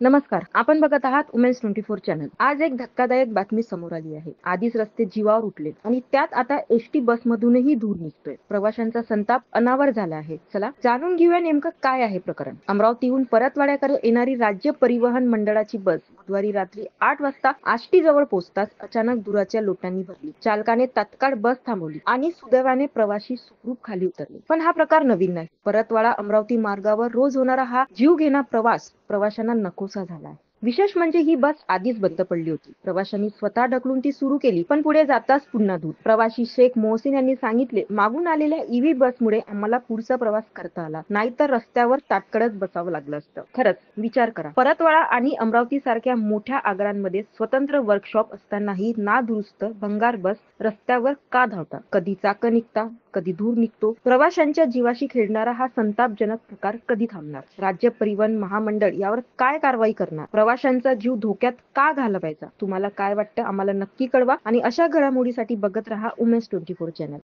नमस्कार. आपण बघत आहात उमेन्स 24 चॅनल. आज एक धक्कादायक बातमी समोर आली आहे. आधीच रस्ते जीवावर उठले आणि त्यात आता एसटी बसमधूनही धूर निघतोय. प्रवाशांचा संताप अनावर झाला आहे. चला जाणून घेऊया नेमकं काय आहे प्रकरण. अमरावतीहून परतवाड्याकडे येणारी राज्य परिवहन मंडळाची बस बुधवारी रात्री 8 वाजता आष्टी जवळ पोहोचताच अचानक धुराच्या लोटांनी भरली. चालकाने तात्काळ बस थांबवली आणि सुदैवाने प्रवासी सुखरूप खाली उतरले. पण हा प्रकार नवीन नाही. परतवाडा अमरावती मार्गावर रोज होणारा हा जीवघेणा प्रवास प्रवाशांना नकोसा झालाय. विशेष म्हणजे ही बस आधीच बंद पडली होती. प्रवाशांनी स्वतः ढकलून ती सुरू केली, पण पुढे जाताच पुन्हा धूर. प्रवासी शेख मोहसिन यांनी सांगितले, मागून आलेल्या ईव्ही बसमुळे आम्हाला पुढचा प्रवास करता आला, नाहीतर रस्त्यावर ताटकळत बसावं लागलं असतं. खरंच विचार करा, परतवाडा आणि अमरावती सारख्या मोठ्या आगारांमध्ये स्वतंत्र वर्कशॉप असतानाही नादुरुस्त भंगार बस रस्त्यावर का धावतात? कधी चाकं निघता, कधी धूर निघतो. प्रवाशांच्या जीवाशी खेळणारा हा संतापजनक प्रकार कधी थांबणार? राज्य परिवहन महामंडळ यावर काय कारवाई करणार? प्रवाशांचा जीव धोक्यात का घालवायचा? तुम्हाला काय वाटतं आम्हाला नक्की कळवा आणि अशा घडामोडीसाठी बघत रहा उमेन्स 24 चॅनल.